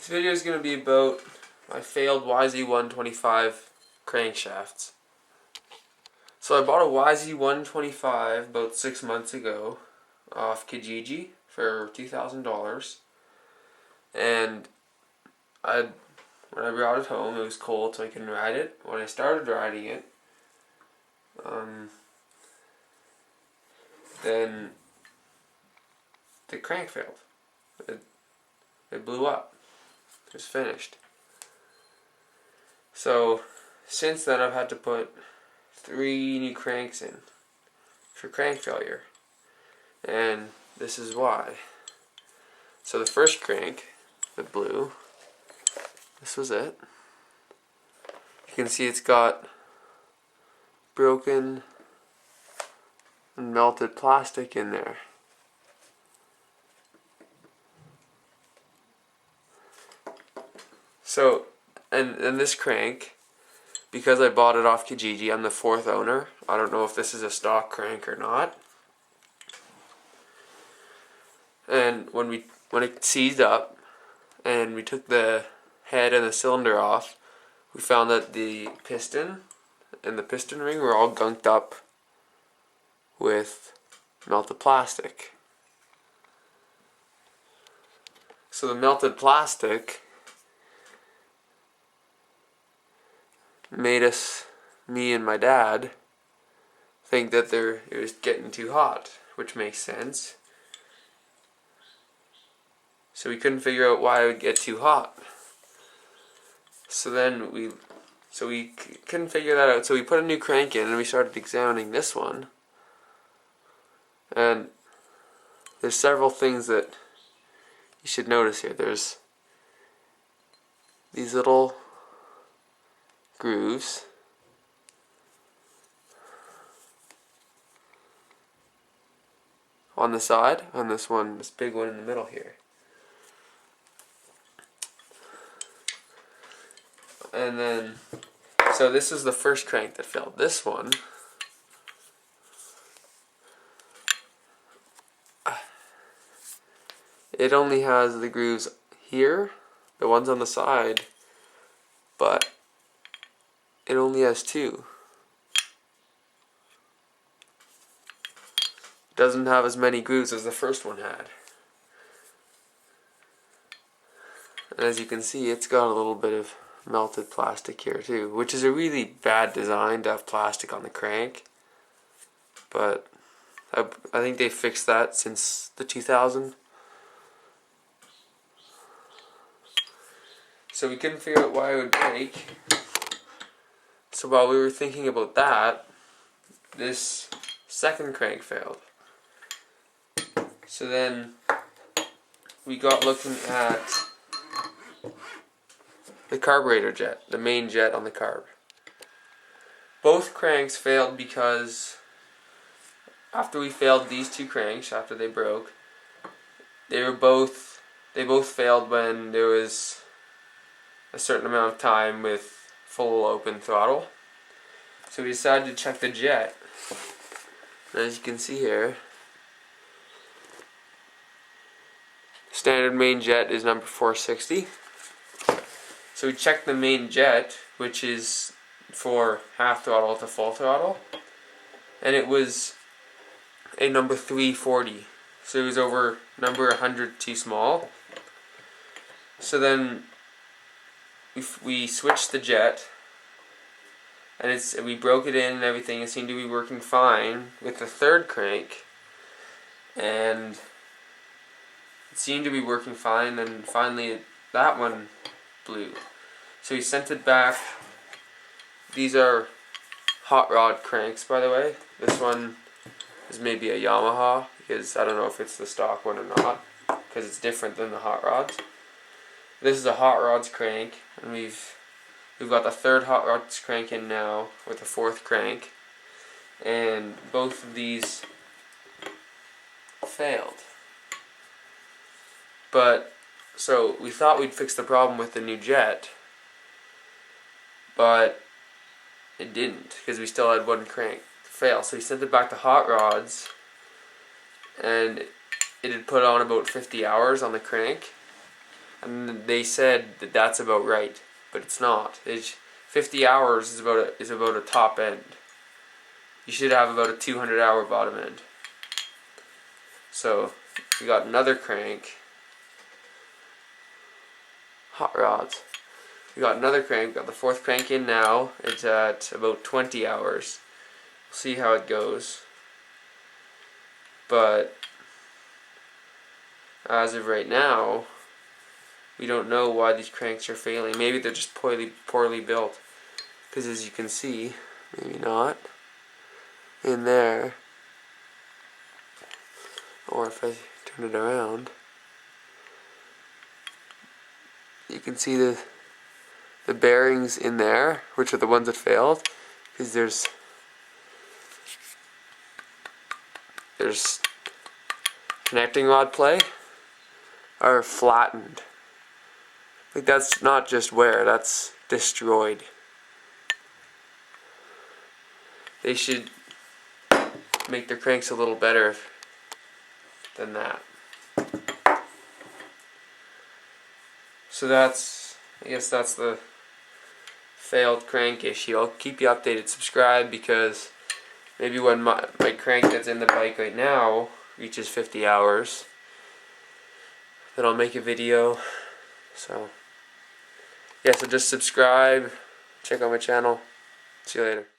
This video is going to be about my failed YZ125 crankshafts. So I bought a YZ125 about 6 months ago off Kijiji for $2,000, and when I brought it home it was cold so I couldn't ride it. When I started riding it, then the crank failed. It blew up. It was finished. So since then I've had to put 3 new cranks in for crank failure, and this is why. So the first crank that blew, this was it. You can see it's got broken and melted plastic in there. So, and this crank, because I bought it off Kijiji, I'm the 4th owner. I don't know if this is a stock crank or not. And when it seized up and we took the head and the cylinder off, we found that the piston and the piston ring were all gunked up with melted plastic. So the melted plastic made me and my dad, think that it was getting too hot, which makes sense. So we couldn't figure out why it would get too hot. So then we couldn't figure that out. So we put a new crank in and we started examining this one. And there's several things that you should notice here. There's these little grooves on the side, on this big one in the middle here. And then, so this is the first crank that failed. This one, it only has the grooves here, the ones on the side, but it only has 2. It doesn't have as many grooves as the first one had. And as you can see, it's got a little bit of melted plastic here too, which is a really bad design to have plastic on the crank. But I think they fixed that since the 2000. So we couldn't figure out why it would break. So while we were thinking about that, this second crank failed. So then we got looking at the carburetor jet, the main jet on the carb. Both cranks failed because after we failed these 2 cranks, after they broke, they both failed when there was a certain amount of time with full open throttle. So we decided to check the jet. And as you can see here, standard main jet is number 460. So we checked the main jet, which is for half throttle to full throttle, and it was a number 340. So it was over number 100 too small. So then we switched the jet, and we broke it in and everything. It seemed to be working fine with the third crank, and it seemed to be working fine, and finally that one blew. So we sent it back. These are hot rod cranks, by the way. This one is maybe a Yamaha, because I don't know if it's the stock one or not, because it's different than the hot rods. This is a hot rods crank, and we've got the 3rd hot rods crank in now with the 4th crank, and both of these failed. But so we thought we'd fix the problem with the new jet, but it didn't, because we still had 1 crank fail. So we sent it back to hot rods, and it had put on about 50 hours on the crank. and they said that that's about right, but it's not. 50 hours is about a top end. You should have about a 200-hour bottom end. So we got another crank. Hot rods. We got another crank. Got the fourth crank in now. It's at about 20 hours. We'll see how it goes. But as of right now, we don't know why these cranks are failing. Maybe they're just poorly built. Because as you can see, maybe not, in there, or if I turn it around, you can see the bearings in there, which are the ones that failed, because there's connecting rod play, are flattened. Like, that's not just wear, that's destroyed. They should make their cranks a little better than that. So I guess that's the failed crank issue. I'll keep you updated. Subscribe, because maybe when my crank that's in the bike right now reaches 50 hours, then I'll make a video. So yeah, so just subscribe, check out my channel. See you later.